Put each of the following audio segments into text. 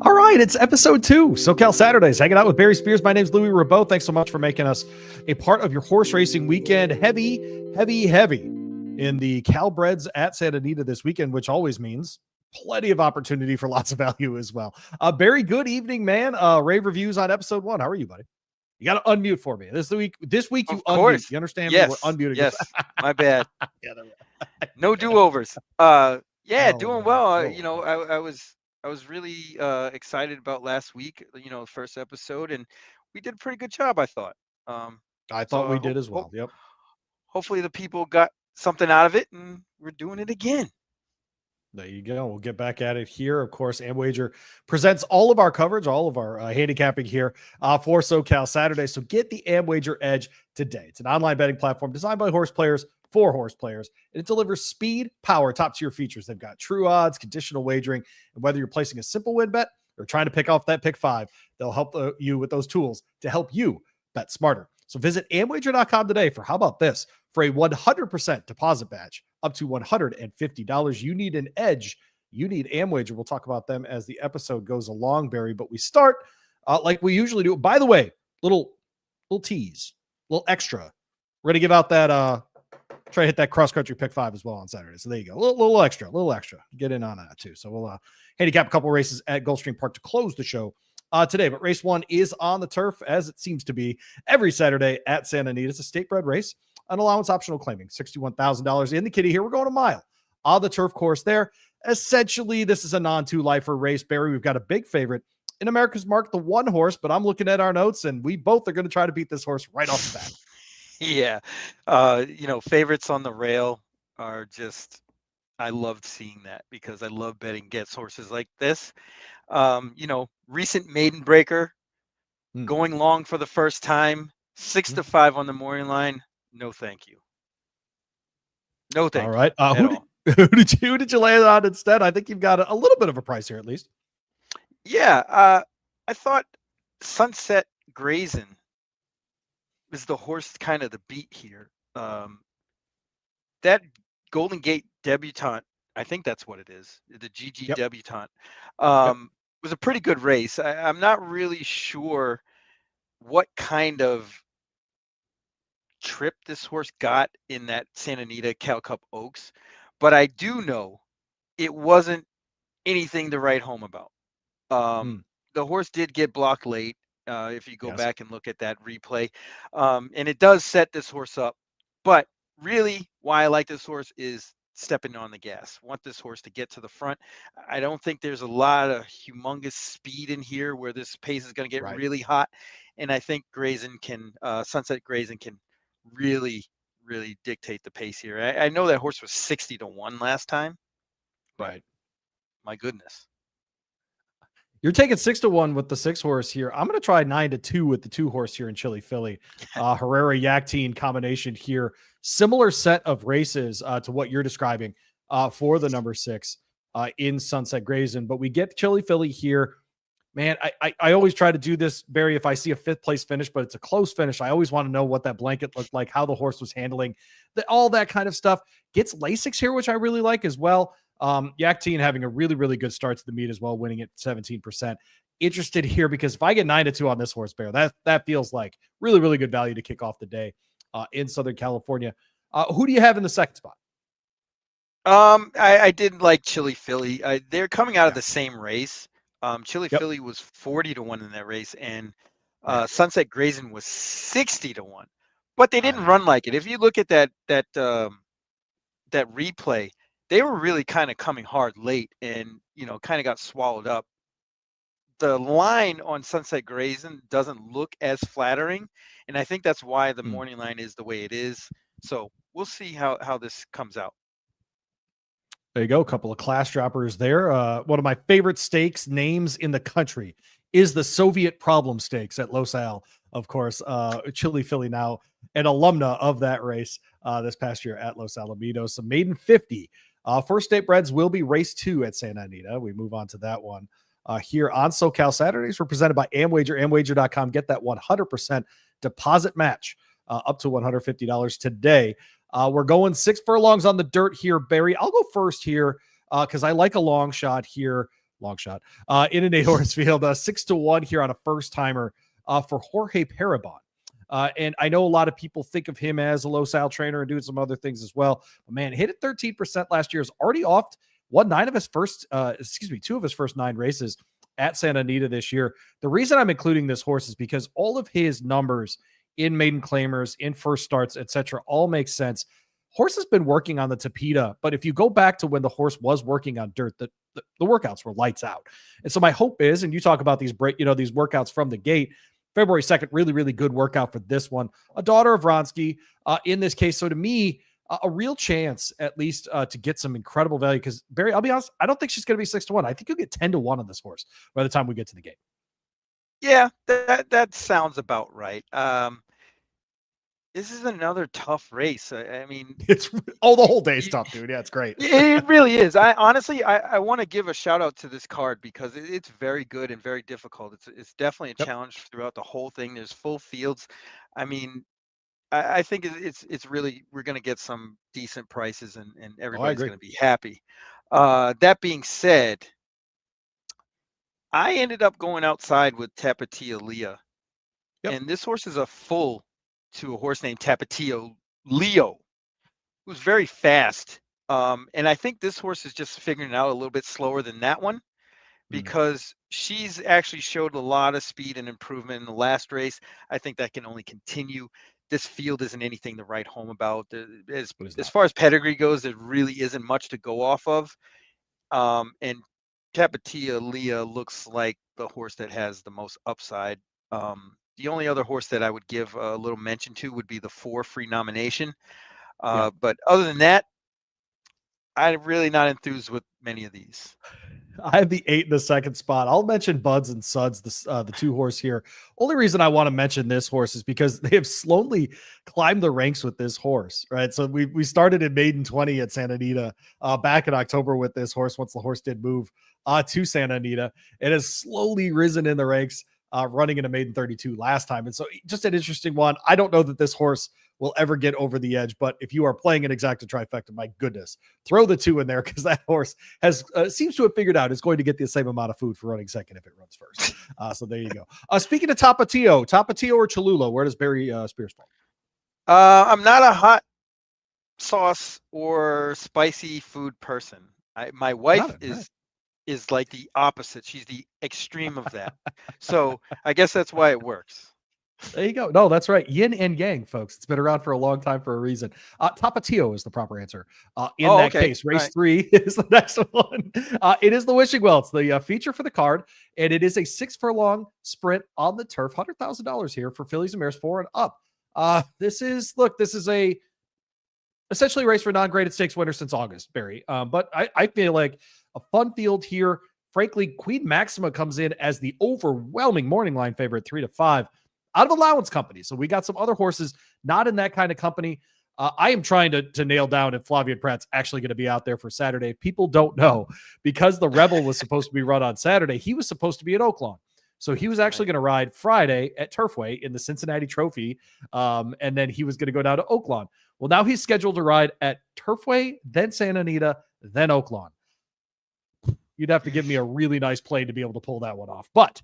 All right, it's episode 2, SoCal Saturdays. Hanging out with Barry Spears. My name's Louie Barry. Thanks so much for making us a part of your horse racing weekend. Heavy in the Calbreds at Santa Anita this weekend, which always means plenty of opportunity for lots of value as well. Barry, good evening, man. Rave reviews on episode 1. How are you, buddy? You got to unmute for me. This week you of course. unmute. You understand yes. me? We're unmuting. Yes, my bad. No do-overs. Doing well. I was really excited about last week, the first episode, and we did a pretty good job, I thought. I thought we did as well. Yep. Hopefully the people got something out of it, and we're doing it again. There you go. We'll get back at it here. Of course, AmWager presents all of our coverage, all of our handicapping here for SoCal Saturday. So get the AmWager edge today. It's an online betting platform designed by horse players for horse players. And it delivers speed, power, top-tier features. They've got true odds, conditional wagering, and whether you're placing a simple win bet or trying to pick off that pick 5, they'll help you with those tools to help you bet smarter. So visit AmWager.com today for, how about this, for a 100% deposit match up to $150. You need an edge. You need AmWager. We'll talk about them as the episode goes along, Barry. But we start like we usually do. By the way, little tease, little extra. We're going to give out that, try to hit that cross-country pick 5 as well on Saturday. So there you go. A little extra. Get in on that too. So we'll handicap a couple races at Gulfstream Park to close the show today. But race 1 is on the turf, as it seems to be every Saturday at Santa Anita. It's a state-bred race. An allowance optional claiming $61,000 in the kitty here. We're going a mile on the turf course there. Essentially, this is a non-2-lifer race. Barry, we've got a big favorite in America's Mark, the 1 horse, but I'm looking at our notes, and we both are going to try to beat this horse right off the bat. Yeah. Favorites on the rail are just, I loved seeing that because I love betting against horses like this. Recent maiden breaker, going long for the first time, 6-5 on the morning line. No, thank you. No, thank you. All right. Who did you lay it on instead? I think you've got a little bit of a price here, at least. Yeah. I thought Sunset Grazing is the horse kind of the beat here. That Golden Gate debutante, I think that's what it is, the GG debutante, was a pretty good race. I'm not really sure what kind of trip this horse got in that Santa Anita Cal Cup Oaks, but I do know it wasn't anything to write home about. The horse did get blocked late, if you go back and look at that replay, and it does set this horse up. But really, why I like this horse is stepping on the gas. Want this horse to get to the front. I don't think there's a lot of humongous speed in here where this pace is going to get really hot, and I think Sunset Grazing can really dictate the pace here. I know that horse was 60-1 last time, but my goodness. You're taking 6-1 with the 6 horse here. I'm going to try 9-2 with the 2 horse here in Chili Philly. Herrera Yakteen combination here. Similar set of races to what you're describing for the number 6 in Sunset Grazing. But we get Chili Philly here. Man, I always try to do this, Barry, if I see a 5th place finish, but it's a close finish. I always want to know what that blanket looked like, how the horse was handling, all that kind of stuff. Gets Lasix here, which I really like as well. Yakteen having a really good start to the meet as well, winning at 17%. Interested here because if I get 9-2 on this horse, Bear, that feels like really good value to kick off the day in Southern California. Who do you have in the second spot? I did like Chili Philly. They're coming out of the same race. Chili Philly was 40-1 in that race, and Sunset Grazing was 60-1. But they didn't run like it. If you look at that replay, they were really kind of coming hard late and, kind of got swallowed up. The line on Sunset Grazing doesn't look as flattering, and I think that's why the morning line is the way it is. So we'll see how this comes out. There you go. A couple of class droppers there. One of my favorite stakes names in the country is the Soviet Problem Stakes at Los Al, of course. Chili Philly now an alumna of that race this past year at Los Alamitos. So maiden 50. First State Breds will be race 2 at Santa Anita. We move on to that one here on SoCal Saturdays. We're presented by AmWager, AmWager.com. Get that 100% deposit match up to $150 today. We're going 6 furlongs on the dirt here, Barry. I'll go first here because I like a long shot here long shot. In an 8-horse field, 6-1 here on a first timer for Jorge Parabon. And I know a lot of people think of him as a low sal trainer and doing some other things as well. But man, hit it 13% last year. Is already off. Won two of his first 9 races at Santa Anita this year. The reason I'm including this horse is because all of his numbers in maiden claimers, in first starts, etc., all make sense. Horse has been working on the Tapeta, but if you go back to when the horse was working on dirt, the workouts were lights out. And so my hope is, and you talk about these these workouts from the gate. February 2nd, really, really good workout for this one. A daughter of Vronsky in this case. So to me, a real chance at least to get some incredible value. Because Barry, I'll be honest, I don't think she's going to be 6-1. I think you'll get 10-1 on this horse by the time we get to the gate. Yeah, that sounds about right. This is another tough race. I mean, it's the whole day's tough, dude. Yeah, it's great. It really is. I honestly, I want to give a shout out to this card because it's very good and very difficult. It's definitely a challenge throughout the whole thing. There's full fields. I mean, I think it's really, we're going to get some decent prices and everybody's going to be happy. That being said, I ended up going outside with Tapatio Leah. And this horse is a full to a horse named Tapatio Leo, who's very fast. And I think this horse is just figuring it out a little bit slower than that one because she's actually showed a lot of speed and improvement in the last race. I think that can only continue. This field isn't anything to write home about. As far as pedigree goes, there really isn't much to go off of. And Tapatio Leah looks like the horse that has the most upside. The only other horse that I would give a little mention to would be the 4 free nomination. But other than that, I'm really not enthused with many of these. I have the 8 in the second spot. I'll mention Buds and Suds, the 2 horse here. Only reason I want to mention this horse is because they have slowly climbed the ranks with this horse, right? So we started in maiden 20 at Santa Anita back in October with this horse once the horse did move to Santa Anita. It has slowly risen in the ranks, running in a maiden 32 last time. And so just an interesting one. I don't know that this horse will ever get over the edge, but if you are playing an exacta trifecta, my goodness, throw the 2 in there because that horse has seems to have figured out it's going to get the same amount of food for running second if it runs first. So there you go. Speaking of Tapatio or Cholula, where does Barry Spears fall? I'm not a hot sauce or spicy food person. My wife is like the opposite. She's the extreme of that. So I guess that's why it works. There you go. No, that's right. Yin and yang, folks. It's been around for a long time for a reason. Tapatio is the proper answer. Case, race 3 is the next one. It is the Wishing Well. It's the feature for the card, and it is a 6 furlong sprint on the turf. $100,000 here for fillies and mares 4 and up. This is a essentially a race for non-graded stakes winner since August, Barry. But I feel like a fun field here. Frankly, Queen Maxima comes in as the overwhelming morning line favorite, 3-5. Out of allowance company. So we got some other horses not in that kind of company. I am trying to nail down if Flavien Prat's actually going to be out there for Saturday. People don't know because the Rebel was supposed to be run on Saturday. He was supposed to be at Oaklawn. So he was actually going to ride Friday at Turfway in the Cincinnati Trophy. And then he was going to go down to Oaklawn. Well, now he's scheduled to ride at Turfway, then Santa Anita, then Oaklawn. You'd have to give me a really nice play to be able to pull that one off. But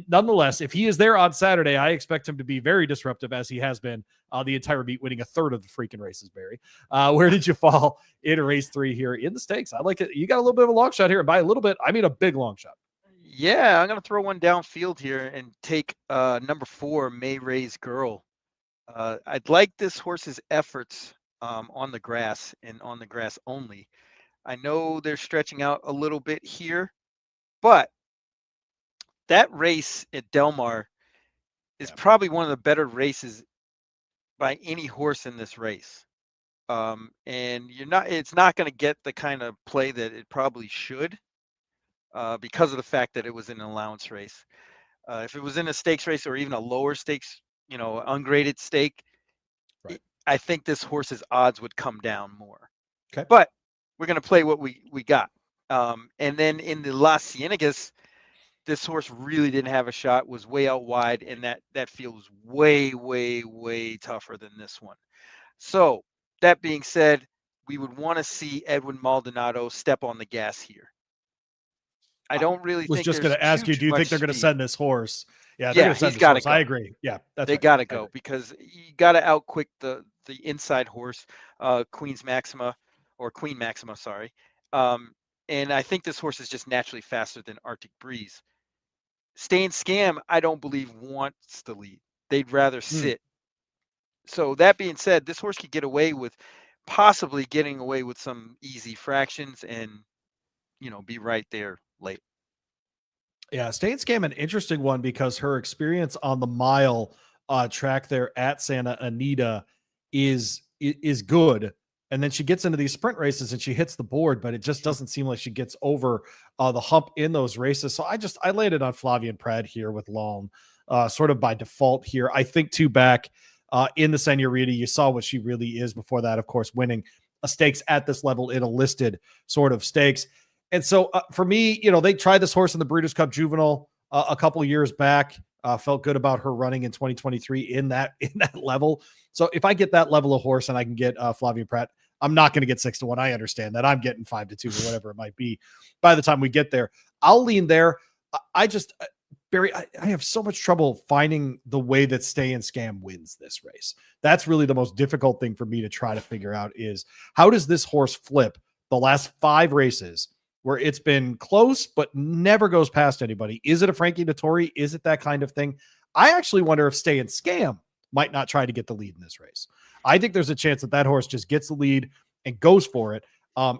nonetheless, if he is there on Saturday, I expect him to be very disruptive as he has been the entire meet, winning a third of the freaking races, Barry. Where did you fall in race 3 here in the stakes? I like it. You got a little bit of a long shot here. And by a little bit, I mean a big long shot. Yeah, I'm going to throw one downfield here and take number 4, May Ray's Girl. I'd like this horse's efforts on the grass and on the grass only. I know they're stretching out a little bit here, but that race at Del Mar is probably one of the better races by any horse in this race. And it's not going to get the kind of play that it probably should because of the fact that it was in an allowance race. If it was in a stakes race or even a lower stakes, ungraded stake, I think this horse's odds would come down more. Okay. But we're going to play what we got. And then in the Las Cienegas, this horse really didn't have a shot, was way out wide, and that field was way, way, way tougher than this one. So that being said, we would want to see Edwin Maldonado step on the gas here. I don't really Was think just going there's to ask you, too do you think much they're going to speed. send this horse? Yeah, they're Yeah, going to send he's this got to horse. I go. agree. Yeah, that's They right. got to I go agree. because you got to outquick the inside horse, Queen's Maxima or Queen Maxima, sorry. And I think this horse is just naturally faster than Arctic Breeze. Stay and Scam, I don't believe wants the lead. They'd rather Hmm. sit. So that being said, this horse could get away with possibly getting away with some easy fractions and be right there late. Yeah, Stay and Scam, an interesting one because her experience on the mile track there at Santa Anita is good. And then she gets into these sprint races and she hits the board, but it just doesn't seem like she gets over the hump in those races. So I laid it on Flavien Prat here with Long, sort of by default here. I think two back in the Senorita, you saw what she really is before that, of course, winning a stakes at this level in a listed sort of stakes. And so for me, they tried this horse in the Breeders' Cup Juvenile a couple of years back. Felt good about her running in 2023 in that level. So if I get that level of horse and I can get Flavien Prat, I'm not going to get 6-1. I understand that. I'm getting 5-2 or whatever it might be by the time we get there. I'll lean there. I just Barry, I have so much trouble finding the way that Stay and Scam wins this race. That's really the most difficult thing for me to try to figure out is how does this horse flip the last 5 races where it's been close but never goes past anybody? Is it a Frankie Dettori? Is it that kind of thing? I actually wonder if Stay and Scam might not try to get the lead in this race. I think there's a chance that horse just gets the lead and goes for it.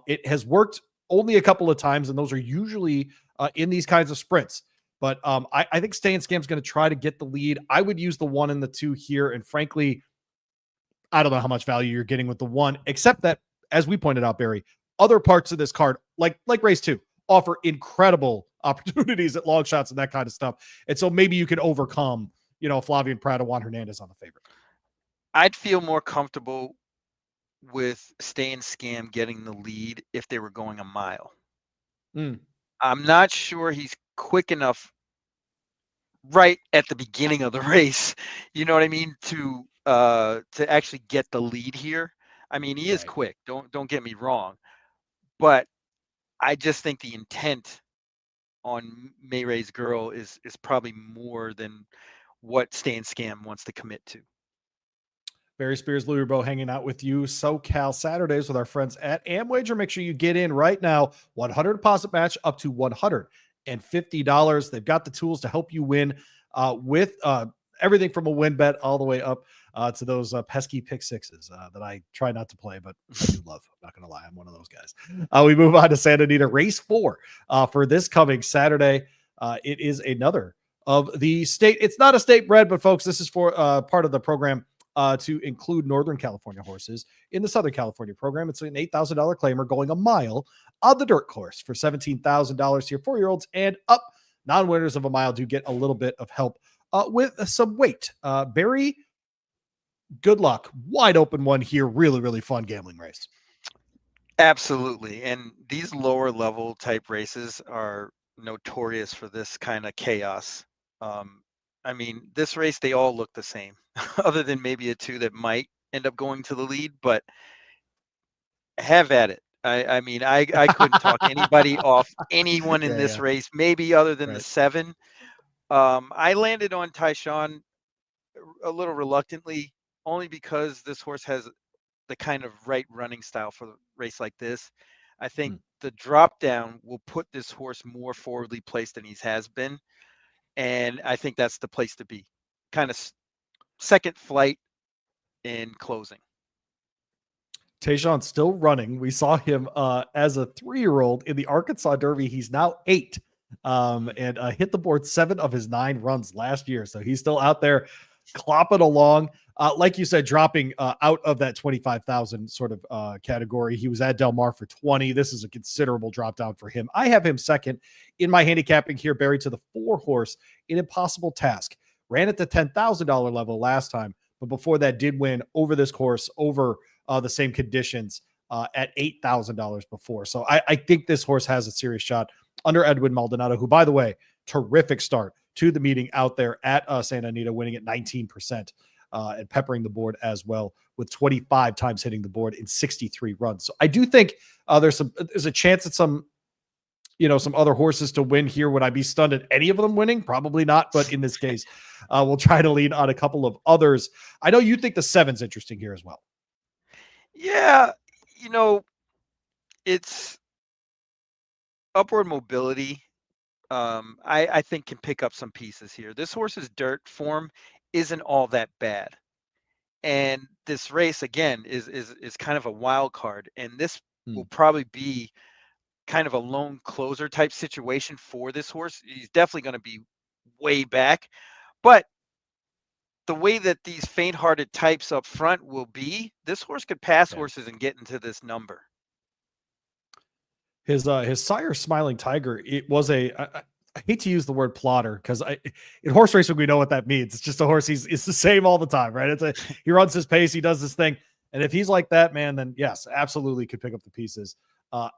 It has worked only a couple of times, and those are usually in these kinds of sprints. But I think Stay and Scam is going to try to get the lead. I would use the 1 and the 2 here. And frankly, I don't know how much value you're getting with the 1, except that, as we pointed out, Barry, other parts of this card, like race 2, offer incredible opportunities at long shots and that kind of stuff. And so maybe you can overcome, Flavien Prat, Juan Hernandez on the favorite. I'd feel more comfortable with Stay and Scam getting the lead if they were going a mile. I'm not sure he's quick enough right at the beginning of the race, you know what I mean, to actually get the lead here. I mean, he is quick. Don't get me wrong, but I just think the intent on Mayray's Girl is probably more than what Stay and Scam wants to commit to. Barry Spears, Louie Barry hanging out with you. SoCal Saturdays with our friends at Amwager. Make sure you get in right now. 100 deposit match up to $150. They've got the tools to help you win with everything from a win bet all the way up to those pesky pick sixes that I try not to play, but I do love. I'm not going to lie. I'm one of those guys. We move on to Santa Anita race 4 for this coming Saturday. It is another of the state. It's not a state bred, but folks, this is for part of the program to include Northern California horses in the Southern California program. It's an $8,000 claimer going a mile on the dirt course for $17,000 here. 4-year-olds and up. Non-winners of a mile do get a little bit of help with some weight. Barry, good luck. Wide open one here. Really, really fun gambling race. Absolutely. And these lower level type races are notorious for this kind of chaos. I mean, this race, they all look the same, other than maybe a 2 that might end up going to the lead, but have at it. I mean, I couldn't talk anybody off anyone in this race, maybe other than the 7. I landed on Tyshawn a little reluctantly, only because this horse has the kind of right running style for a race like this. I think the drop down will put this horse more forwardly placed than he has been. And I think that's the place to be. Kind of second flight in closing. Tayshawn's still running. We saw him as a 3-year-old in the Arkansas Derby. He's now 8 and hit the board 7 of his 9 runs last year. So he's still out there clopping along. Like you said, dropping out of that 25,000 sort of category. He was at Del Mar for 20. This is a considerable drop down for him. I have him second in my handicapping here, buried to the 4 horse in Impossible Task. Ran at the $10,000 level last time, but before that did win over this course, over the same conditions at $8,000 before. So I think this horse has a serious shot under Edwin Maldonado, who, by the way, terrific start to the meeting out there at Santa Anita, winning at 19% and peppering the board as well, with 25 times hitting the board in 63 runs. So I do think there's a chance at some some other horses to win here. Would I be stunned at any of them winning? Probably not. But in this case, we'll try to lean on a couple of others. I know you think the 7's interesting here as well. Yeah, it's upward mobility. I think can pick up some pieces here. This horse's dirt form isn't all that bad. And this race again is kind of a wild card. And this will probably be kind of a lone closer type situation for this horse. He's definitely going to be way back. But the way that these faint-hearted types up front will be, this horse could pass horses and get into this number. His sire, Smiling Tiger, it was I hate to use the word plotter because in horse racing we know what that means. It's just a horse. It's the same all the time, right? He runs his pace, he does his thing, and if he's like that, man, then yes, absolutely could pick up the pieces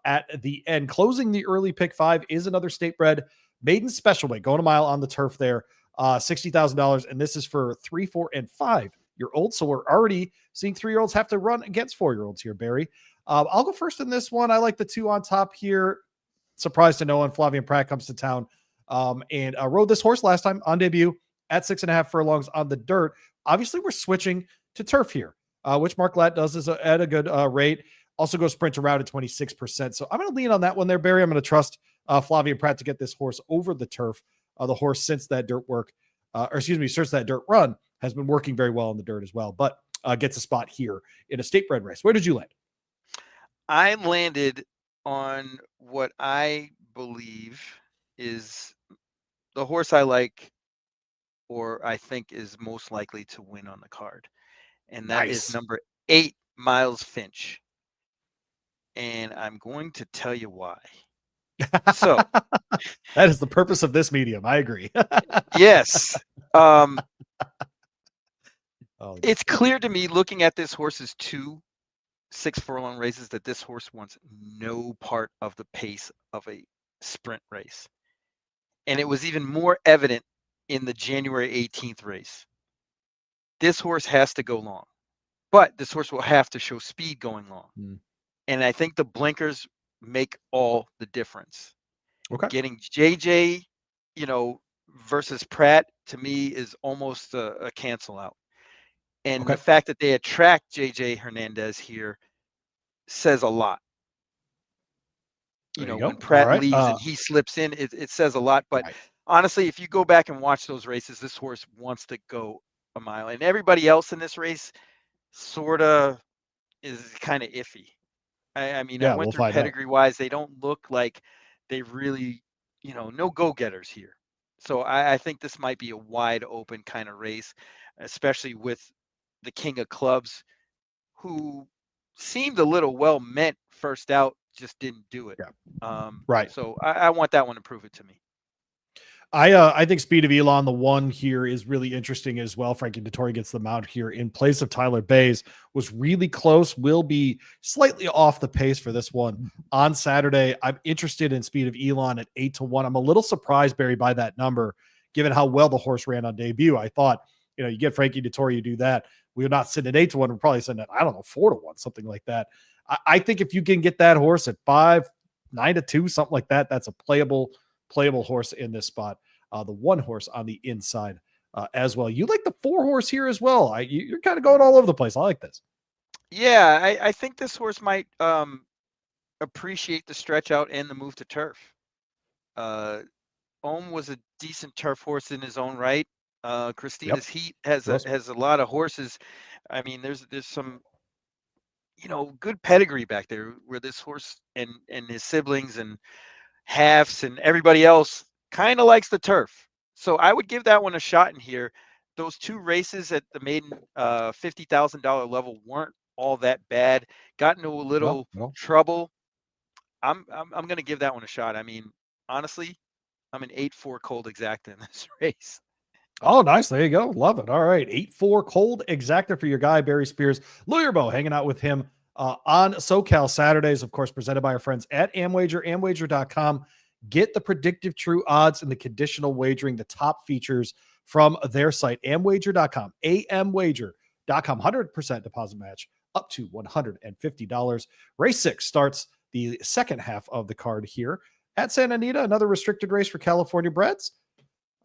at the end. Closing the early pick 5 is another state bred maiden special weight going a mile on the turf there, $60,000, and this is for 3, 4, and 5-year-olds. So we're already seeing 3-year-olds have to run against 4-year-olds here, Barry. I'll go first in this one. I like the 2 on top here. Surprised to no one. Flavien Prat comes to town and rode this horse last time on debut at 6.5 furlongs on the dirt. Obviously, we're switching to turf here, which Mark Latt does is at a good rate. Also goes sprint around at 26%. So I'm going to lean on that one there, Barry. I'm going to trust Flavien Prat to get this horse over the turf. The horse since that dirt run has been working very well in the dirt as well, but gets a spot here in a state bred race. Where did you land? I landed on what I believe is the horse I like, or I think is most likely to win on the card. And that is number 8, Miles Finch. And I'm going to tell you why. So that is the purpose of this medium. I agree. Yes. It's clear to me looking at this horse's 2 6-furlong races that this horse wants no part of the pace of a sprint race. And it was even more evident in the January 18th race. This horse has to go long, but this horse will have to show speed going long. And I think the blinkers make all the difference. Okay. Getting JJ, versus Prat to me is almost a cancel out. And the fact that they attract JJ Hernandez here says a lot. When Prat leaves and he slips in, it says a lot. But honestly, if you go back and watch those races, this horse wants to go a mile. And everybody else in this race sort of is kind of iffy. I went through pedigree-wise. They don't look like they really, no go-getters here. So I think this might be a wide open kind of race, especially with the King of Clubs, who seemed a little well-meant first out, just didn't do it. Right. So I want that one to prove it to me. I think Speed of Elon, the 1 here, is really interesting as well. Frankie Dettori gets the mount here in place of Tyler Bays. Was really close. Will be slightly off the pace for this one on Saturday. I'm interested in Speed of Elon at 8-1. I'm a little surprised, Barry, by that number, given how well the horse ran on debut. I thought, you get Frankie Dettori, you do that. We're not sitting at 8-1. We're probably sitting at, 4-1, something like that. I think if you can get that horse at 5, 9-2, something like that, that's a playable horse in this spot. The 1 horse on the inside as well. You like the 4 horse here as well. You're kind of going all over the place. I like this. Yeah, I think this horse might appreciate the stretch out and the move to turf. Ohm was a decent turf horse in his own right. Christina's Heat has a lot of horses. I mean, there's some good pedigree back there where this horse and his siblings and halves and everybody else kind of likes the turf. So I would give that one a shot in here. Those 2 races at the maiden $50,000 level weren't all that bad. Got into a little trouble. I'm going to give that one a shot. I mean, honestly, I'm an 8-4 cold exacta in this race. Oh, nice. There you go. Love it. All right. 8-4 cold exacta for your guy, Barry Spears. Louie Barry hanging out with him on SoCal Saturdays, of course, presented by our friends at Amwager, amwager.com. Get the predictive true odds and the conditional wagering, the top features from their site, amwager.com, amwager.com, 100% deposit match up to $150. Race 6 starts the second half of the card here. at Santa Anita, another restricted race for California breds.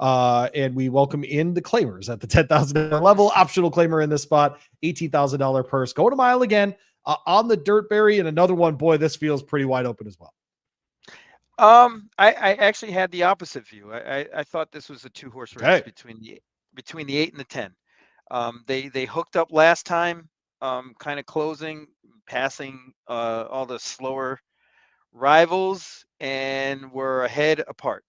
And we welcome in the claimers at the $10,000 level. Optional claimer in this spot, $18,000 purse. Going a mile again on the dirt, Barry, and another one. Boy, this feels pretty wide open as well. I actually had the opposite view. I thought this was a 2-horse race between the 8 and the 10. They hooked up last time, kind of closing, passing all the slower rivals, and were ahead apart.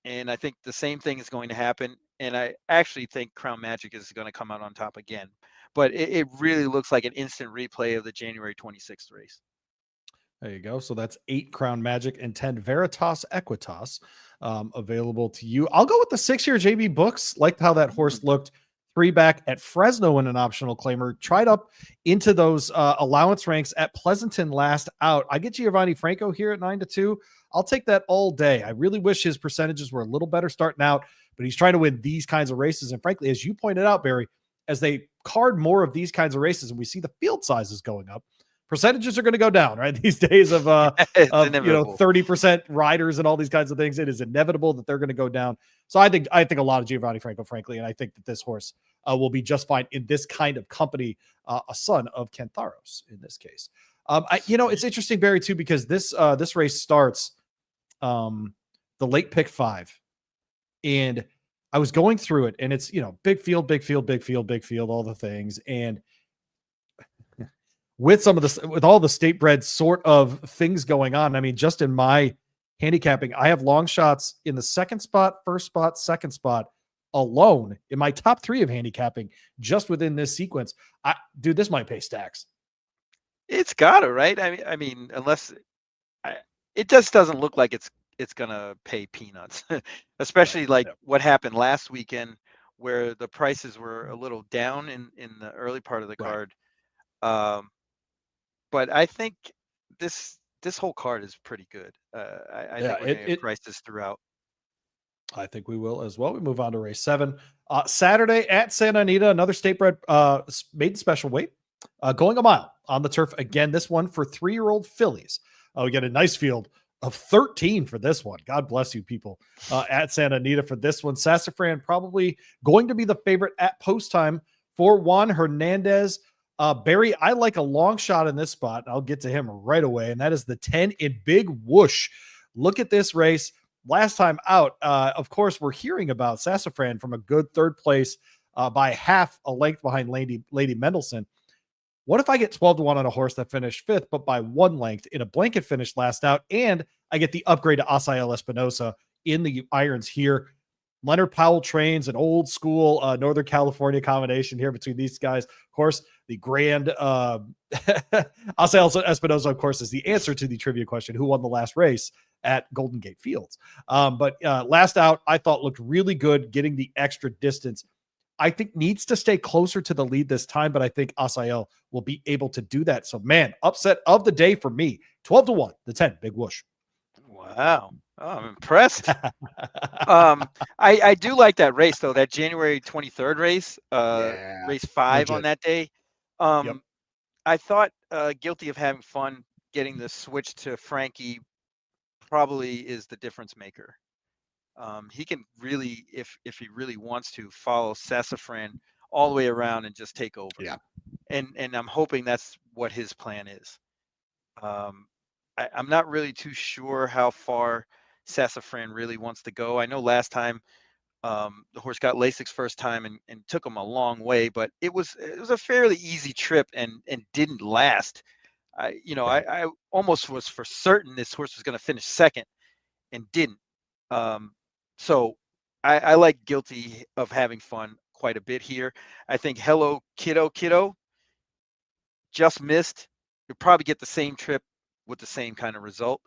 And I think the same thing is going to happen. And I actually think Crown Magic is going to come out on top again. But it really looks like an instant replay of the January 26th race. There you go. So that's 8 Crown Magic and 10 Veritas Equitas available to you. I'll go with the 6-year JB Books. Liked how that horse looked 3 back at Fresno in an optional claimer. Tried up into those allowance ranks at Pleasanton last out. I get Giovanni Franco here at 9-2. I'll take that all day. I really wish his percentages were a little better starting out, but he's trying to win these kinds of races. And frankly, as you pointed out, Barry, as they card more of these kinds of races and we see the field sizes going up, percentages are going to go down, right? These days of 30% riders and all these kinds of things, it is inevitable that they're going to go down. So I think a lot of Giovanni Franco, frankly, and I think that this horse will be just fine in this kind of company, a son of Kentharos in this case. It's interesting, Barry, too, because this race starts the late pick 5, and I was going through it, and it's big field, all the things, and with all the state bred sort of things going on. I mean, just in my handicapping, I have long shots in the second spot, first spot, second spot alone in my top 3 of handicapping just within this sequence. Dude, this might pay stacks. It's gotta, right? I mean, unless it just doesn't look like it's gonna pay peanuts, especially what happened last weekend where the prices were a little down in the early part of the card. But I think this whole card is pretty good. I think we're going to price this throughout. I think we will as well. We move on to race 7. Saturday at Santa Anita, another state bred maiden special weight. Going a mile on the turf again. This one for 3-year-old fillies. We get a nice field of 13 for this one. God bless you, people at Santa Anita for this one. Sassafran probably going to be the favorite at post time for Juan Hernandez. Barry, I like a long shot in this spot. I'll get to him right away, and that is the 10 in Big Whoosh. Look at this race. Last time out, of course, we're hearing about Sassafran from a good 3rd place by half a length behind Lady Mendelson. What if I get 12-1 on a horse that finished 5th, but by 1 length in a blanket finish last out, and I get the upgrade to Asael Espinosa in the irons here? Leonard Powell trains, an old school Northern California combination here between these guys. Of course, the grand Asael Espinosa, of course, is the answer to the trivia question, who won the last race at Golden Gate Fields. But last out, I thought looked really good, getting the extra distance. I think needs to stay closer to the lead this time, but I think Asael will be able to do that. So, man, upset of the day for me, 12-1, the 10, Big Whoosh. Wow. Oh, I'm impressed. I do like that race, though, that January 23rd race, race 5 legit. On that day. I thought Guilty of Having Fun getting the switch to Frankie probably is the difference maker. He can really, if he really wants to, follow Sassafran all the way around and just take over. Yeah. And I'm hoping that's what his plan is. I'm not really too sure how far Sassafran really wants to go. I know last time the horse got Lasix first time and took him a long way, but it was a fairly easy trip and didn't last. I almost was for certain this horse was going to finish 2nd and didn't. So I like Guilty of Having Fun quite a bit here. I think Hello Kiddo just missed. You'll probably get the same trip with the same kind of result.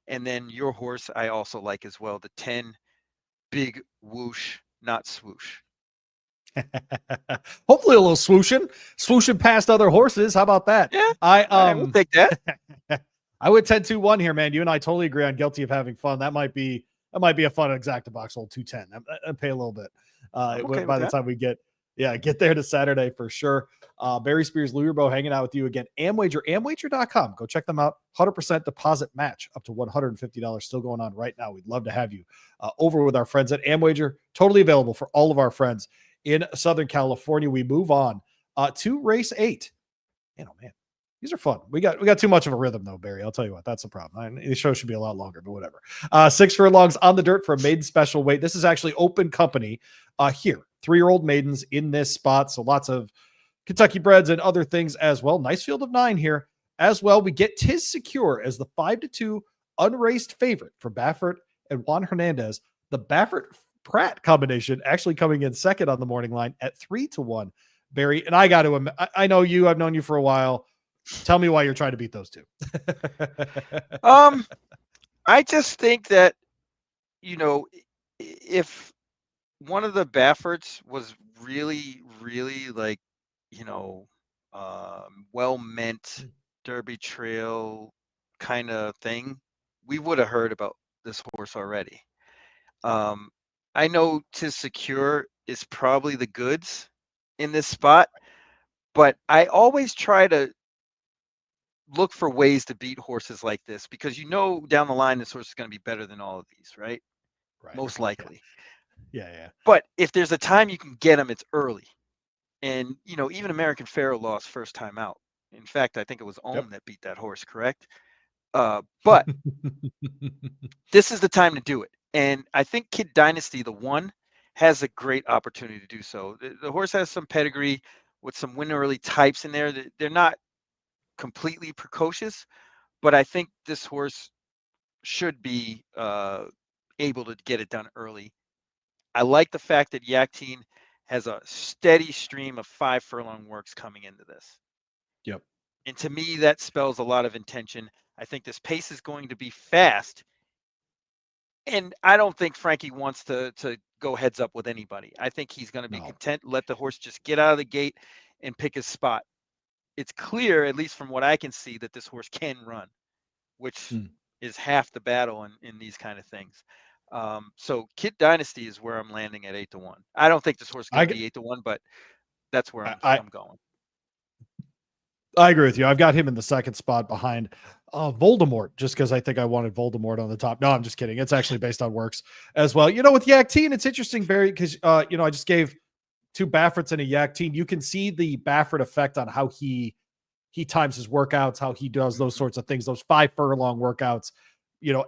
And then your horse I also like as well, the 10 Big Whoosh, not swoosh. Hopefully a little swooshing past other horses. How about that? Yeah, I will take that. I would 10-2-1 here, man. You and I totally agree on Guilty of Having Fun. That might be a fun exacta box hold 210. I'd pay a little bit by the time we get there to Saturday for sure. Barry Spears, Louie Barry hanging out with you again. Amwager, amwager.com. Go check them out. 100% deposit match up to $150 still going on right now. We'd love to have you over with our friends at Amwager. Totally available for all of our friends in Southern California. We move on to race 8. Man, oh man, these are fun. We got too much of a rhythm though, Barry. I'll tell you what, that's the problem. The show should be a lot longer, but whatever. 6 furlongs on the dirt for a maiden special weight. This is actually open company here. 3-year-old maidens in this spot, so lots of Kentucky breds and other things as well. Nice field of 9 here as well. We get Tis Secure as the 5-2 unraced favorite for Baffert and Juan Hernandez. The Baffert Pratt combination actually coming in second on the morning line at 3-1. Barry, and I got to, I know you, I've known you for a while. Tell me why you're trying to beat those two. I just think that, if one of the Bafferts was really, really like, well-meant Derby Trail kind of thing, we would have heard about this horse already. I know Tis Secure is probably the goods in this spot, but I always try to look for ways to beat horses like this because down the line this horse is going to be better than all of these, right? Most likely. Yeah. But if there's a time you can get them, it's early. And even American Pharoah lost first time out. In fact, I think it was Ohm that beat that horse, correct? But this is the time to do it. And I think Kid Dynasty, the one, has a great opportunity to do so. The horse has some pedigree with some win early types in there. They're not completely precocious, but I think this horse should be able to get it done early. I like the fact that Yakteen has a steady stream of 5 furlong works coming into this. Yep. And to me, that spells a lot of intention. I think this pace is going to be fast. And I don't think Frankie wants to go heads up with anybody. I think he's going to be content, let the horse just get out of the gate and pick his spot. It's clear, at least from what I can see, that this horse can run, which is half the battle in these kind of things. So Kid Dynasty is where I'm landing at 8-1. I don't think this horse is going to be 8-1, but that's where I'm going. I agree with you. I've got him in the second spot behind Voldemort, just because I think I wanted Voldemort on the top. No, I'm just kidding. It's actually based on works as well. With Yakteen, it's interesting, Barry, because I just gave 2 Bafferts and a Yakteen. You can see the Baffert effect on how he times his workouts, how he does those sorts of things, those 5 furlong workouts,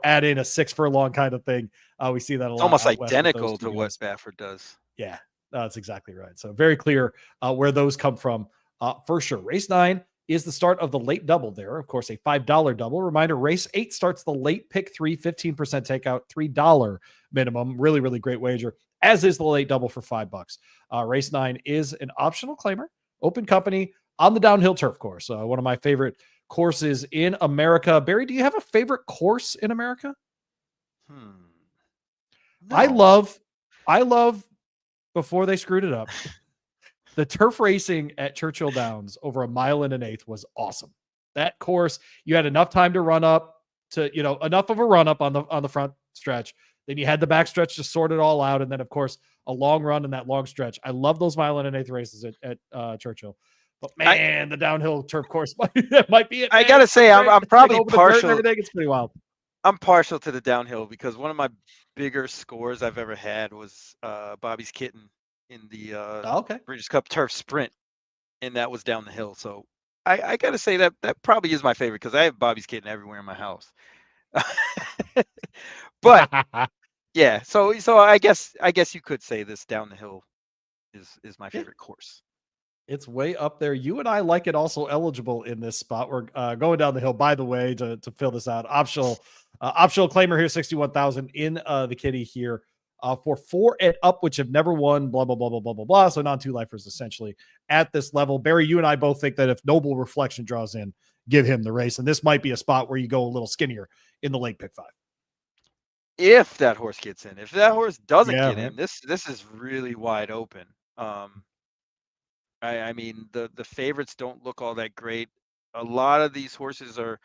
add in a 6 furlong kind of thing. We see that a lot. It's almost identical to what Baffert does. Yeah, that's exactly right. So very clear where those come from for sure. Race 9 is the start of the late double there. Of course, a $5 double. Reminder, race 8 starts the late pick 3, 15% takeout, $3 minimum. Really, really great wager, as is the late double for $5. Race 9 is an optional claimer, open company on the downhill turf course. One of my favorite courses in America. Barry, do you have a favorite course in America? No. I love before they screwed it up. The turf racing at Churchill Downs over 1 1/8 miles was awesome. That course, you had enough time to run up to, enough of a run up on the front stretch. Then you had the back stretch to sort it all out. And then of course, a long run in that long stretch. I love those 1 1/8 miles races at Churchill. But man, the downhill turf course might be it. I got to say, I'm probably partial. Everything, it's pretty wild. I'm partial to the downhill because one of my bigger scores I've ever had was Bobby's Kitten in the British Cup Turf Sprint, and that was down the hill. So I got to say that probably is my favorite because I have Bobby's Kitten everywhere in my house. But yeah, so I guess you could say this down the hill is my favorite course. It's way up there. You and I like it also eligible in this spot. We're going down the hill, by the way, to fill this out. Optional claimer here, 61,000 in the kitty here for 4 and up, which have never won, blah, blah, blah, blah, blah, blah, blah. So non-2 lifers essentially at this level. Barry, you and I both think that if Noble Reflection draws in, give him the race. And this might be a spot where you go a little skinnier in the late pick 5. If that horse gets in. If that horse doesn't get in, this is really wide open. I mean, the favorites don't look all that great. A lot of these horses are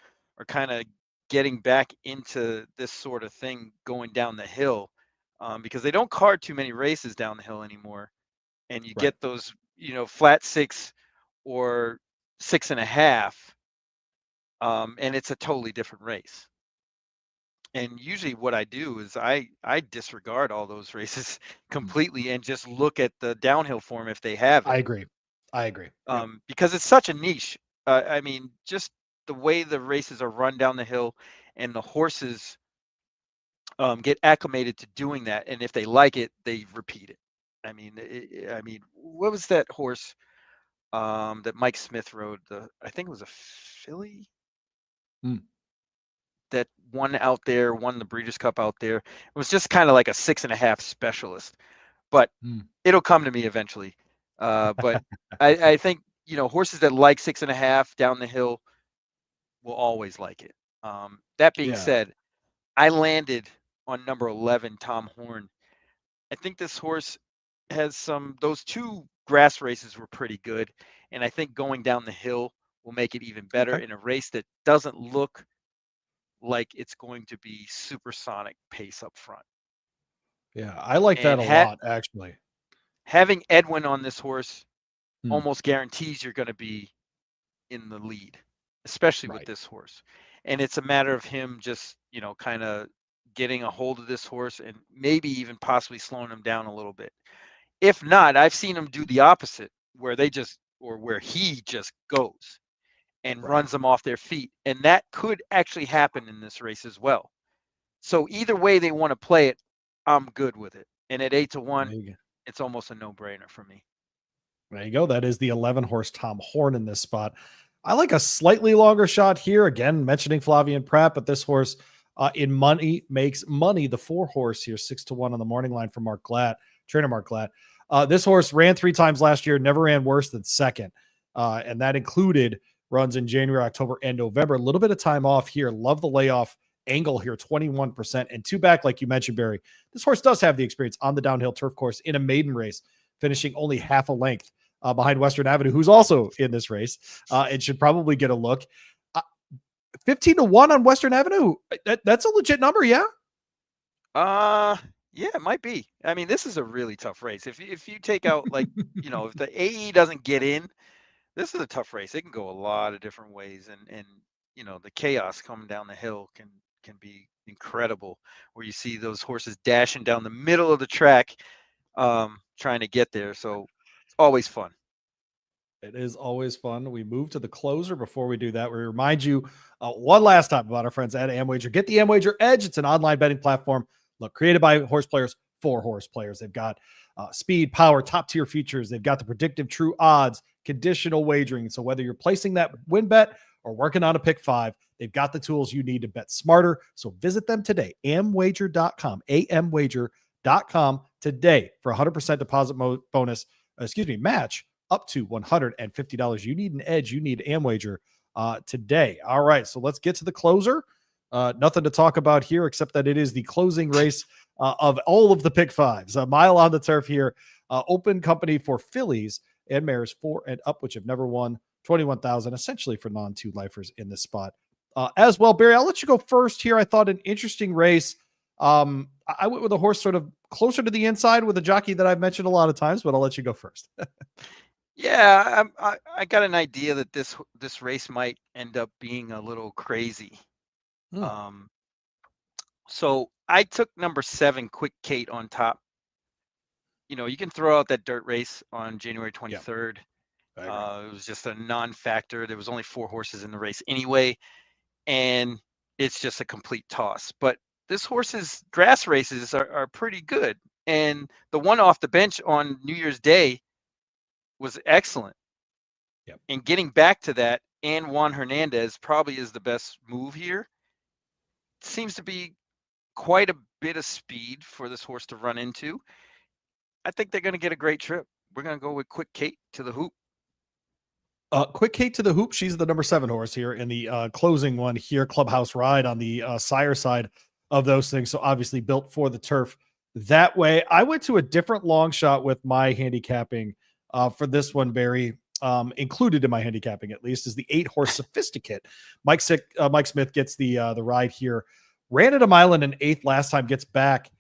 kind of getting back into this sort of thing going down the hill because they don't card too many races down the hill anymore. And you get those, flat 6 or 6.5, and it's a totally different race. And usually what I do is I disregard all those races completely and just look at the downhill form if they have I it, agree. I agree. Yep. because it's such a niche. I mean, just the way the races are run down the hill and the horses get acclimated to doing that, and if they like it, they repeat it. I mean, what was that horse that Mike Smith rode? I think it was a filly Mm. that won the Breeders' Cup out there. It was just kind of like a 6.5 specialist, but Mm. it'll come to me eventually. But I think, horses that like 6.5 down the hill will always like it. That being Yeah. said, I landed on number 11, Tom Horn. I think this horse has those two grass races were pretty good. And I think going down the hill will make it even better Okay. in a race that doesn't look like it's going to be supersonic pace up front. Yeah. I like that And a lot, actually. having Edwin on this horse Mm. almost guarantees you're going to be in the lead, especially with Right. this horse. And it's a matter of him just, kind of getting a hold of this horse and maybe even possibly slowing him down a little bit. If not, I've seen him do the opposite, where he just goes and Right. runs them off their feet. And that could actually happen in this race as well. So either way they want to play it, I'm good with it. And at 8-1, There you go. it's almost a no-brainer for me. There you go. That is the 11 horse Tom Horn in this spot. I like a slightly longer shot here. Again, mentioning Flavien Prat, but this horse in money makes money. The 4 horse here, 6-1 on the morning line for Mark Glatt, trainer Mark Glatt. This horse ran 3 times last year, never ran worse than second. And that included runs in January, October, and November. A little bit of time off here. Love the layoff angle here, 21%. And 2 back, like you mentioned, Barry. This horse does have the experience on the downhill turf course in a maiden race, finishing only half a length behind Western Avenue, who's also in this race, and should probably get a look. 15-1 on Western Avenue. That's a legit number, yeah? Yeah, it might be. I mean, this is a really tough race. If you take out, like, if the AE doesn't get in, this is a tough race. It can go a lot of different ways, and the chaos coming down the hill can be incredible, where you see those horses dashing down the middle of the track, trying to get there. So it's always fun. It is always fun. We move to the closer. Before we do that, we remind you one last time about our friends at AmWager. Get the AmWager Edge. It's an online betting platform. Look, created by horse players for horse players. They've got speed, power, top tier features. They've got the predictive true odds, conditional wagering. So whether you're placing that win bet or working on a pick 5, they've got the tools you need to bet smarter. So visit them today. Amwager.com, amwager.com today for 100% deposit bonus, match up to $150. You need an edge. You need AmWager today. All right, so let's get to the closer. Nothing to talk about here except that it is the closing race of all of the pick 5s. A mile on the turf here. Open company for fillies and mares 4 and up, which have never won. 21,000 essentially for non-2 lifers in this spot. As well, Barry, I'll let you go first here. I thought an interesting race. I went with a horse sort of closer to the inside with a jockey that I've mentioned a lot of times, but I'll let you go first. Yeah, I got an idea that this race might end up being a little crazy. So I took number 7, Quick Kate, on top. You can throw out that dirt race on January 23rd. It was just a non-factor. There was only 4 horses in the race anyway, and it's just a complete toss. But this horse's grass races are pretty good, and the one off the bench on New Year's Day was excellent. Yep. And getting back to that, and Juan Hernandez probably is the best move here. Seems to be quite a bit of speed for this horse to run into. I think they're going to get a great trip. We're going to go with Quick Kate to the hoop. Quick Kate to the hoop. She's the number 7 horse here in the closing one here. Clubhouse Ride on the sire side of those things. So obviously built for the turf that way. I went to a different long shot with my handicapping for this one, Barry. Included in my handicapping, at least, is the 8 horse Sophisticate. Mike Smith gets the ride here. Ran at a mile and an 1/8 last time. Gets back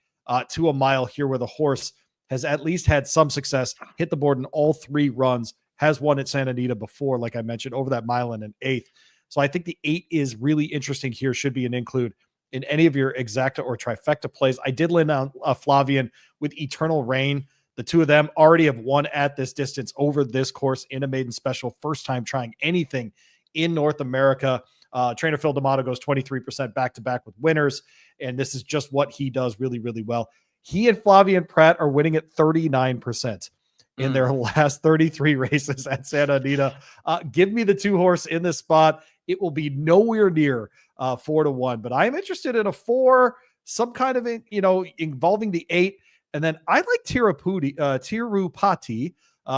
to a mile here, where the horse has at least had some success. Hit the board in all 3 runs has won at Santa Anita before, like I mentioned, over that mile and an eighth. So I think the 8 is really interesting here. Should be an include in any of your exacta or trifecta plays. I did land on Flavian with Eternal Rain. The two of them already have won at this distance over this course in a maiden special. First time trying anything in North America. Trainer Phil D'Amato goes 23% back-to-back with winners, and this is just what he does really, really well. He and Flavian Pratt are winning at 39% in their last 33 races at Santa Anita. Give me the 2-horse in this spot. It will be nowhere near 4-1, but I am interested in a 4, some kind of, involving the 8. And then I like Tirupati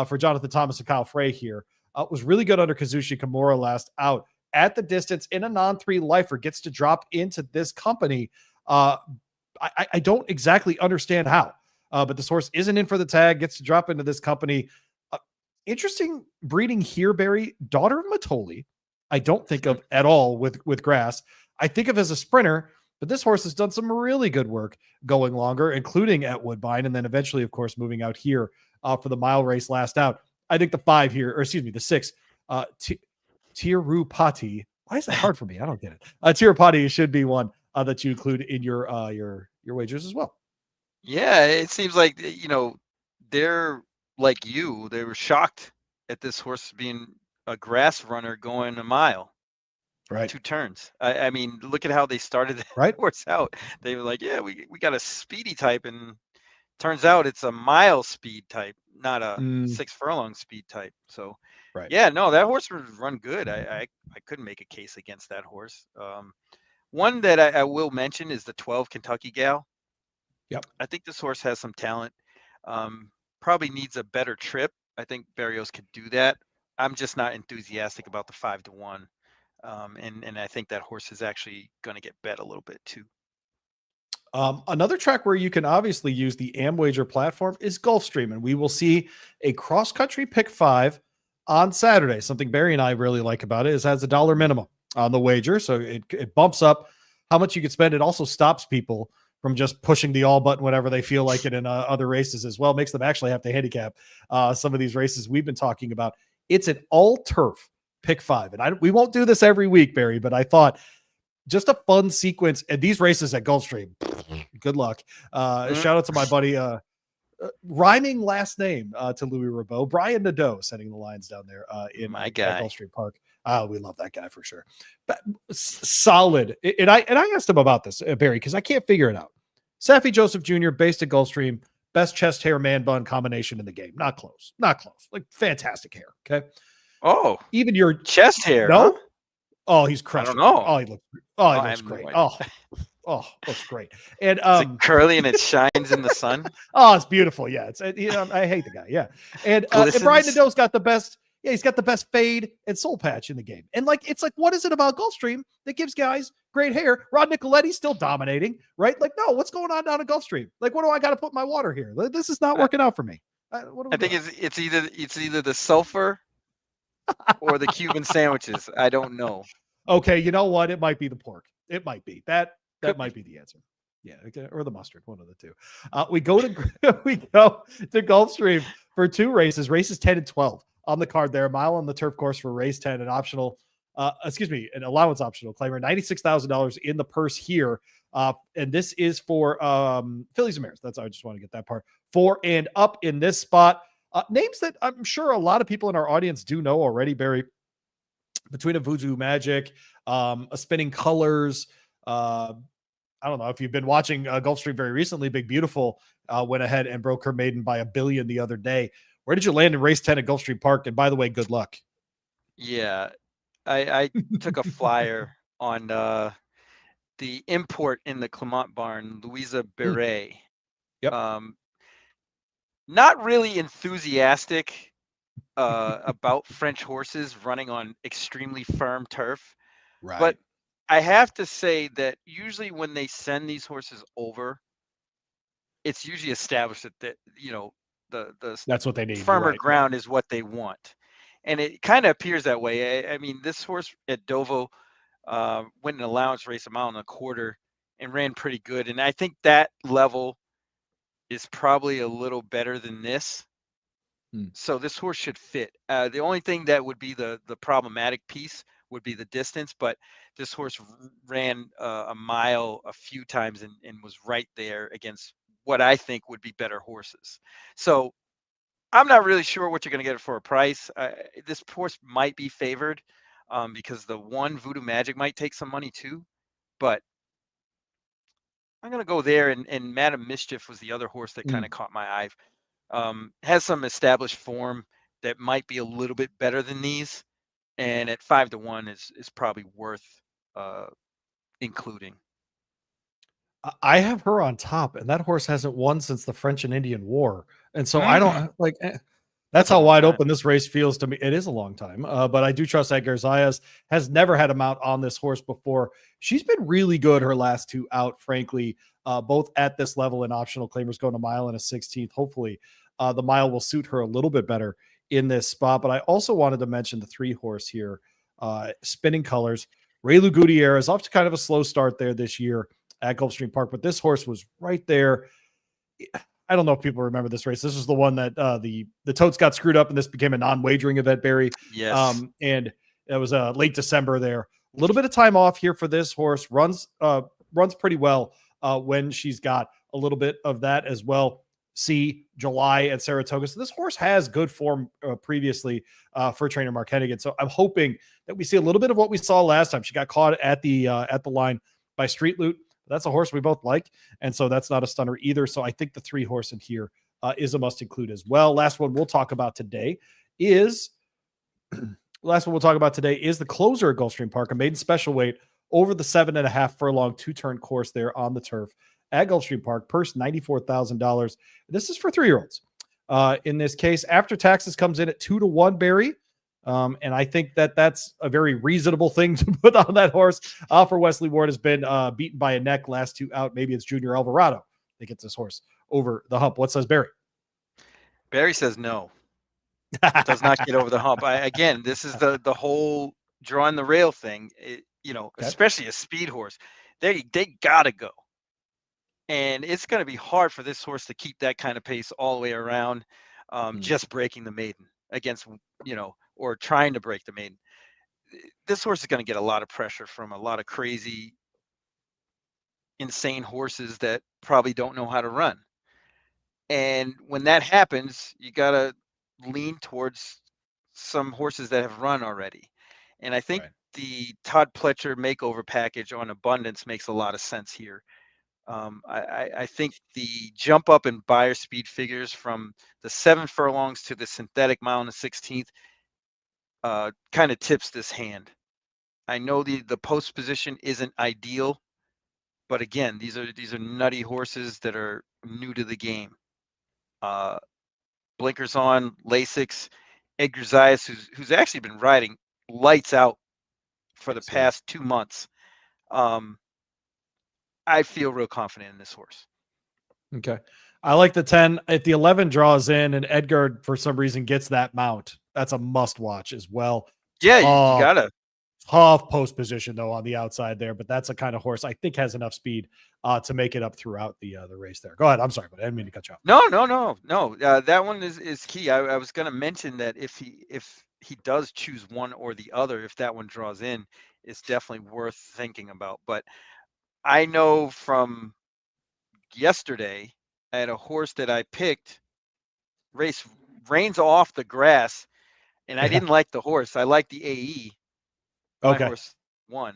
for Jonathan Thomas and Kyle Frey here. Was really good under Kazushi Kimura last out at the distance in a non-3 lifer, gets to drop into this company. I don't exactly understand how, but this horse isn't in for the tag, gets to drop into this company. Interesting breeding here, Barry. Daughter of Matoli. I don't think of at all with grass. I think of as a sprinter, but this horse has done some really good work going longer, including at Woodbine, and then eventually, of course, moving out here for the mile race last out. I think the 5 here, or excuse me, the 6, Tirupati. Why is that hard for me? I don't get it. Tirupati should be one that you include in your wagers as well. Yeah, it seems like they're like you. They were shocked at this horse being a grass runner going a mile, right? 2 turns. I mean, look at how they started the horse out. They were like, yeah, we got a speedy type, and turns out it's a mile speed type, not a 6 furlong speed type. So, yeah, no, that horse was run good. I couldn't make a case against that horse. One that I will mention is the 12 Kentucky Gal. Yep. I think this horse has some talent. Probably needs a better trip. I think Barrios could do that. I'm just not enthusiastic about the 5-1. And I think that horse is actually going to get bet a little bit too. Another track where you can obviously use the Amwager platform is Gulfstream, and we will see a cross-country pick 5 on Saturday. Something Barry and I really like about it is it has a $1 minimum on the wager, so it bumps up how much you could spend. It also stops people from just pushing the all button whenever they feel like it in other races as well. Makes them actually have to handicap some of these races we've been talking about. It's an all-turf pick 5, and we won't do this every week, Barry, but I thought just a fun sequence. And these races at Gulfstream, good luck. Shout out to my buddy, rhyming last name to Louis Rabeau, Brian Nadeau, setting the lines down there in my guy. Gulfstream Park. We love that guy for sure. But solid. And I asked him about this, Barry, because I can't figure it out. Saffie Joseph Jr., based at Gulfstream, best chest hair man bun combination in the game. Not close. Like fantastic hair. Okay. Oh, even your chest hair. No. Huh? Oh, he's crushed. I don't know. Oh, he looks great. Looks great. And is it curly and it shines in the sun? Oh, it's beautiful. Yeah, it's I hate the guy. Yeah, and Brian Nadeau's got the best. Yeah, he's got the best fade and soul patch in the game. And it's like, what is it about Gulfstream that gives guys great hair? Rod Nicoletti's still dominating, right? Like, no, what's going on down at Gulfstream? Like, what do I got to put in my water here? This is not working out for me. I think it's either the sulfur or the Cuban sandwiches. I don't know. Okay, you know what? It might be the pork. It might be that might be the answer. Yeah, or the mustard, one of the two. We go to Gulfstream for 2 races, races 10 and 12 on the card there. A mile on the turf course for race 10, an optional, an allowance optional claimer, $96,000 in the purse here. And this is for Phillies and Mares. I just want to get that part. 4 and up in this spot. Names that I'm sure a lot of people in our audience do know already, Barry. Between a Voodoo Magic, a Spinning Colors. I don't know if you've been watching Gulfstream very recently. Big Beautiful went ahead and broke her maiden by $1 billion the other day. Where did you land in race 10 at Gulfstream Park? And by the way, good luck. Yeah, I took a flyer on the import in the Clement barn, Louie Barry. Yep. Not really enthusiastic about French horses running on extremely firm turf. Right. But I have to say that usually when they send these horses over, it's usually established that the that's what they need. Firmer ground is what they want. And it kind of appears that way. I mean, this horse at Dovo went an allowance race a mile and a quarter and ran pretty good. And I think that level is probably a little better than this. So this horse should fit. The only thing that would be the problematic piece would be the distance, but this horse ran a mile a few times and was right there against what I think would be better horses. So I'm not really sure what you're going to get it for a price. This horse might be favored because the one Voodoo Magic might take some money too, but I'm going to go there. And Madam Mischief was the other horse that kind of caught my eye. Has some established form that might be a little bit better than these, and at 5-1 is probably worth including. I have her on top, and that horse hasn't won since the French and Indian War, and so I don't like. That's That's a how long wide time. open this race feels to me. It is a long time, but I do trust Edgar Zayas. Has never had a mount on this horse before. She's been really good her last two out, frankly, both at this level and optional claimers going a mile and a 16th. Hopefully, the mile will suit her a little bit better in this spot. But I also wanted to mention the 3-horse here, Spinning Colors. Raylu Gutierrez off to kind of a slow start there this year at Gulfstream Park, but this horse was right there. I don't know if people remember this race. This was the one that the totes got screwed up, and this became a non-wagering event, Barry. Yes. And it was late December there. A little bit of time off here for this horse. Runs pretty well when she's got a little bit of that as well. See July at Saratoga. So this horse has good form previously for trainer Mark Hennigan. So I'm hoping that we see a little bit of what we saw last time. She got caught at the line by Street Loot. That's a horse we both like, and so that's not a stunner either. So I think the 3-horse in here is a must include as well. Last one we'll talk about today is the closer at Gulfstream Park, a maiden special weight over the 7.5 furlong 2-turn course there on the turf at Gulfstream Park. Purse $94,000. This is for 3-year-olds. In this case, after taxes comes in at 2-1, Barry. And I think that that's a very reasonable thing to put on that horse. For Wesley Ward has been beaten by a neck last two out. Maybe it's Junior Alvarado that gets this horse over the hump. What says Barry? Barry says no. Does not get over the hump. Again, this is the whole drawing the rail thing. Especially a speed horse. They gotta go. And it's going to be hard for this horse to keep that kind of pace all the way around, just breaking the maiden against, or trying to break the maiden. This horse is going to get a lot of pressure from a lot of crazy, insane horses that probably don't know how to run. And when that happens, you got to lean towards some horses that have run already. And I think the Todd Pletcher makeover package on Abundance makes a lot of sense here. I think the jump up in buyer speed figures from the 7 furlongs to the synthetic mile and the 16th kind of tips this hand. I know the post position isn't ideal, but again, these are nutty horses that are new to the game. Blinkers on, Lasix, Edgar Zayas, who's actually been riding lights out for the past 2 months. I feel real confident in this horse. Okay. I like the 10. If the 11 draws in and Edgar, for some reason, gets that mount, that's a must watch as well. Yeah, you got to. Tough post position, though, on the outside there, but that's a kind of horse I think has enough speed to make it up throughout the race there. Go ahead. I'm sorry, but I didn't mean to cut you off. No. That one is key. I was going to mention that if he does choose one or the other, if that one draws in, it's definitely worth thinking about. But I know from yesterday, I had a horse that I picked, reins off the grass, and I didn't like the horse. I liked the AE. My horse won,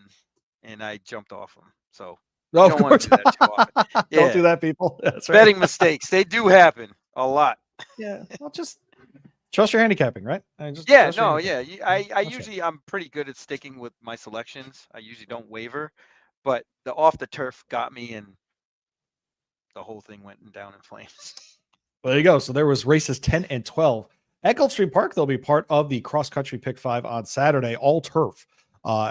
and I jumped off him. So you don't want to do that too often. Yeah. Don't do that, people. That's right. Betting mistakes, they do happen a lot. Yeah, well, just trust your handicapping, right? I usually I'm pretty good at sticking with my selections. I usually don't waver, but the off the turf got me, and the whole thing went down in flames. Well, there you go. So there was races 10 and 12 at Gulfstream Park. They'll be part of the cross country pick 5 on Saturday, all turf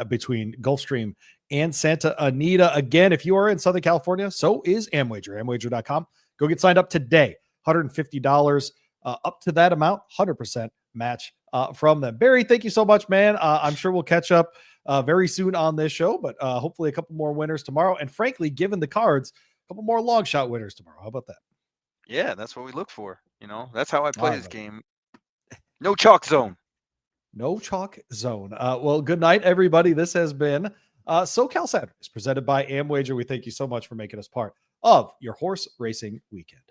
between Gulfstream and Santa Anita. Again, if you are in Southern California, so is Amwager, amwager.com. Go get signed up today. $150 up to that amount, 100% match from them. Barry, thank you so much, man. I'm sure we'll catch up very soon on this show, but hopefully a couple more winners tomorrow. And frankly, given the cards, a couple more long shot winners tomorrow. How about that? Yeah, that's what we look for. That's how I play this game. No chalk zone. No chalk zone. Well, good night, everybody. This has been SoCal Saturdays presented by Amwager. We thank you so much for making us part of your horse racing weekend.